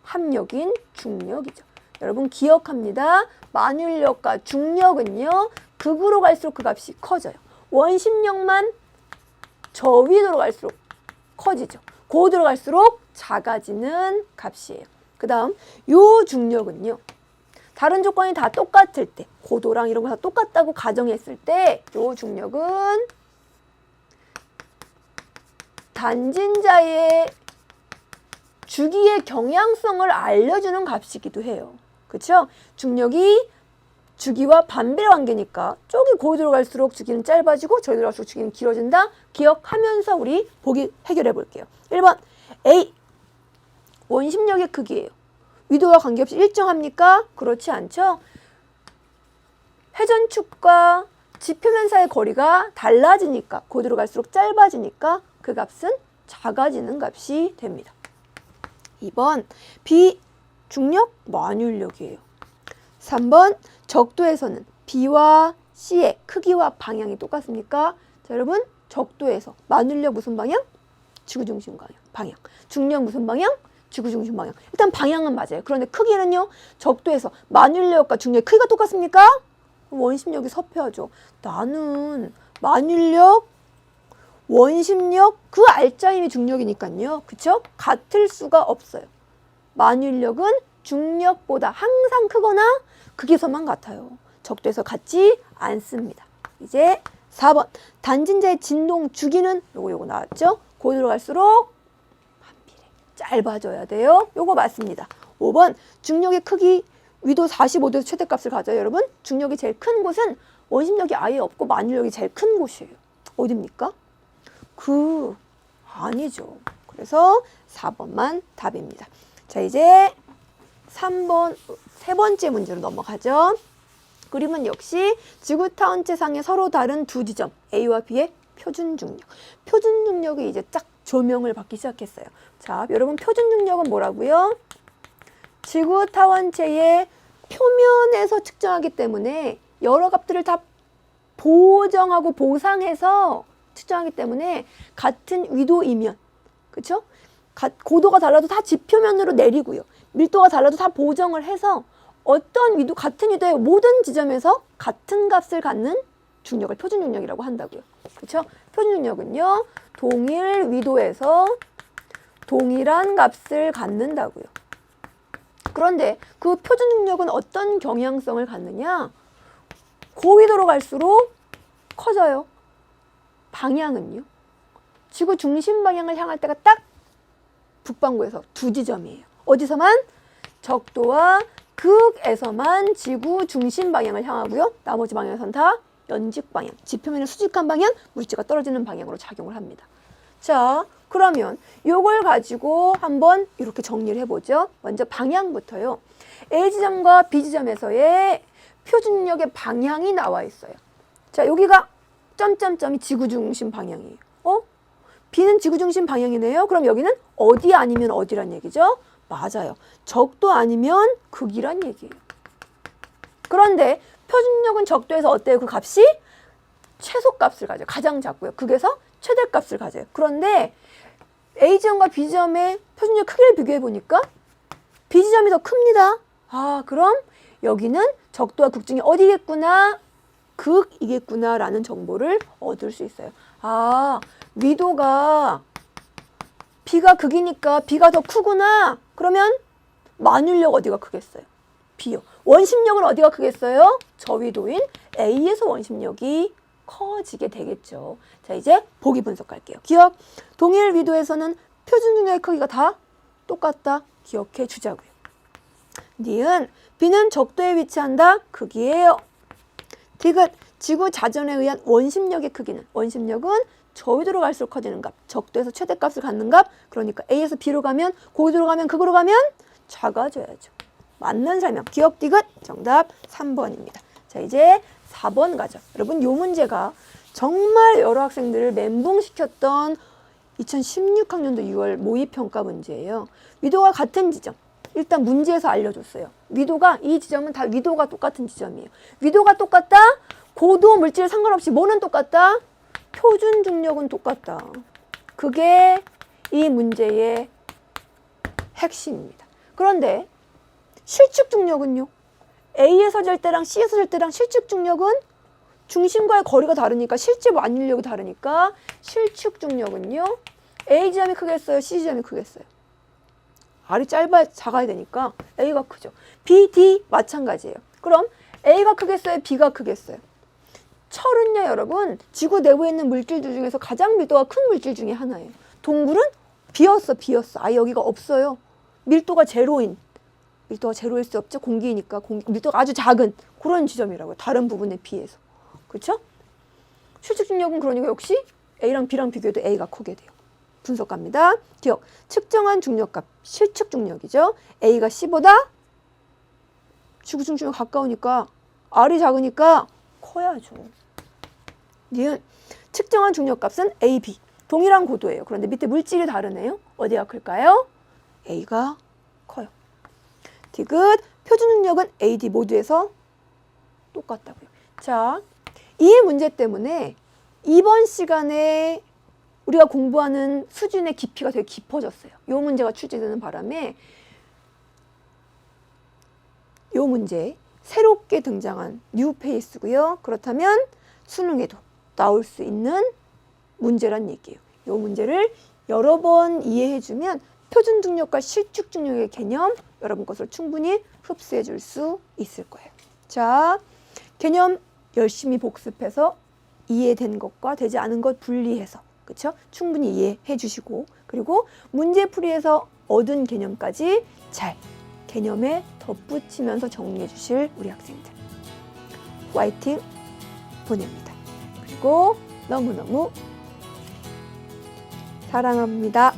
합력인 중력이죠. 여러분 기억합니다. 만유인력과 중력은요. 극으로 갈수록 그 값이 커져요. 원심력만 저 위로 갈수록 커지죠. 고도로 갈수록 작아지는 값이에요. 그 다음 요 중력은요. 다른 조건이 다 똑같을 때 고도랑 이런 거 다 똑같다고 가정했을 때 요 중력은 단진자의 주기의 경향성을 알려주는 값이기도 해요. 그렇죠? 중력이 주기와 반비례 관계니까 쪽이 고도로 갈수록 주기는 짧아지고 저기로 갈수록 주기는 길어진다. 기억하면서 우리 보기 해결해 볼게요. 1번 A 원심력의 크기예요. 위도와 관계없이 일정합니까? 그렇지 않죠? 회전축과 지표면 사이의 거리가 달라지니까 고도로 갈수록 짧아지니까 그 값은 작아지는 값이 됩니다. 2번 B 중력 만유인력이에요. 3번 적도에서는 B와 C의 크기와 방향이 똑같습니까? 자, 여러분 적도에서 만유인력 무슨 방향? 지구중심 방향. 중력 무슨 방향? 지구중심 방향. 일단 방향은 맞아요. 그런데 크기는요. 적도에서 만유인력과 중력의 크기가 똑같습니까? 원심력이 섭해하죠. 나는 만유인력, 원심력, 그 알짜임이 중력이니까요. 그쵸? 같을 수가 없어요. 만유인력은 중력보다 항상 크거나 극에서만 같아요. 적도에서 같지 않습니다. 이제 4번 단진자의 진동 주기는 요거 나왔죠? 고도로 갈수록 반비례 짧아져야 돼요. 요거 맞습니다. 5번 중력의 크기 위도 45도에서 최대값을 가져요. 여러분 중력이 제일 큰 곳은 원심력이 아예 없고 만유력이 제일 큰 곳이에요. 어딥니까? 아니죠. 그래서 4번만 답입니다. 자, 이제 3번 세 번째 문제로 넘어가죠. 그림은 역시 지구타원체상의 서로 다른 두 지점 A와 B의 표준중력. 표준중력이 이제 쫙 조명을 받기 시작했어요. 자, 여러분 표준중력은 뭐라고요? 지구타원체의 표면에서 측정하기 때문에 여러 값들을 다 보정하고 보상해서 측정하기 때문에 같은 위도이면 그렇죠? 고도가 달라도 다 지표면으로 내리고요. 밀도가 달라도 다 보정을 해서 어떤 위도 같은 위도의 모든 지점에서 같은 값을 갖는 중력을 표준중력이라고 한다고요. 그렇죠? 표준중력은요. 동일 위도에서 동일한 값을 갖는다고요. 그런데 그 표준중력은 어떤 경향성을 갖느냐? 고위도로 갈수록 커져요. 방향은요. 지구 중심 방향을 향할 때가 딱 북반구에서 두 지점이에요. 어디서만? 적도와 극에서만 지구 중심 방향을 향하고요. 나머지 방향에서는 다 연직 방향, 지표면의 수직한 방향, 물체가 떨어지는 방향으로 작용을 합니다. 자, 그러면 요걸 가지고 한번 이렇게 정리를 해보죠. 먼저 방향부터요. A 지점과 B 지점에서의 표준력의 방향이 나와 있어요. 자, 여기가 점점점이 지구중심 방향이에요. B는 지구중심 방향이네요. 그럼 여기는 어디 아니면 어디란 얘기죠? 맞아요. 적도 아니면 극이란 얘기예요. 그런데 표준력은 적도에서 어때요? 그 값이 최소값을 가져요. 가장 작고요. 극에서 최대값을 가져요. 그런데 A지점과 B지점의 표준력 크기를 비교해 보니까 B지점이 더 큽니다. 아, 그럼 여기는 적도와 극 중에 어디겠구나? 극이겠구나 라는 정보를 얻을 수 있어요. 아, 위도가 B가 극이니까 B가 더 크구나. 그러면 만율력 어디가 크겠어요? B요. 원심력은 어디가 크겠어요? 저위도인 A에서 원심력이 커지게 되겠죠. 자, 이제 보기 분석할게요. 기억. 동일 위도에서는 표준 중력의 크기가 다 똑같다. 기억해 주자고요. 니은 B는 적도에 위치한다. 극이에요. 디귿. 지구 자전에 의한 원심력의 크기는, 원심력은 저위도로 갈수록 커지는 값, 적도에서 최대값을 갖는 값. 그러니까 A에서 B로 가면, 고위도로 가면, 극으로 가면 작아져야죠. 맞는 설명. 기억 디귿. 정답 3번입니다. 자, 이제 4번 가죠. 여러분, 요 문제가 정말 여러 학생들을 멘붕시켰던 2016학년도 6월 모의평가 문제예요. 위도가 같은 지점. 일단 문제에서 알려줬어요. 위도가, 이 지점은 다 위도가 똑같은 지점이에요. 위도가 똑같다? 고도 물질 상관없이 뭐는 똑같다? 표준 중력은 똑같다. 그게 이 문제의 핵심입니다. 그런데 실측 중력은요? A에서 질 때랑 C에서 질 때랑 실측 중력은 중심과의 거리가 다르니까, 실제 완율력이 다르니까 실측 중력은요? A 지점이 크겠어요? C 지점이 크겠어요? R이 작아야 되니까 A가 크죠. B, D 마찬가지예요. 그럼 A가 크겠어요? B가 크겠어요? 철은요, 여러분, 지구 내부에 있는 물질들 중에서 가장 밀도가 큰 물질 중에 하나예요. 동굴은 비었어. 아예 여기가 없어요. 밀도가 제로인. 밀도가 제로일 수 없죠. 공기니까. 밀도가 아주 작은 그런 지점이라고요. 다른 부분에 비해서. 그렇죠? 실측 중력은 그러니까 역시 A랑 B랑 비교해도 A가 크게 돼요. 분석 갑니다. 기억. 측정한 중력값. 실측 중력이죠. A가 C보다 지구 중심에 가까우니까 R이 작으니까 커야죠. 니은. 측정한 중력값은 A, B. 동일한 고도예요. 그런데 밑에 물질이 다르네요. 어디가 클까요? A가 커요. 디귿. 표준 중력은 A, D 모두에서 똑같다고요. 자, 이 문제 때문에 이번 시간에 우리가 공부하는 수준의 깊이가 되게 깊어졌어요. 이 문제가 출제되는 바람에 이 문제 새롭게 등장한 뉴페이스고요. 그렇다면 수능에도 나올 수 있는 문제란 얘기예요. 이 문제를 여러 번 이해해주면 표준 중력과 실측 중력의 개념 여러분 것을 충분히 흡수해 줄 수 있을 거예요. 자, 개념 열심히 복습해서 이해된 것과 되지 않은 것 분리해서, 그렇죠? 충분히 이해해 주시고, 그리고 문제풀이에서 얻은 개념까지 잘 개념에 덧붙이면서 정리해 주실 우리 학생들 화이팅 보냅니다. 그리고 너무너무 사랑합니다.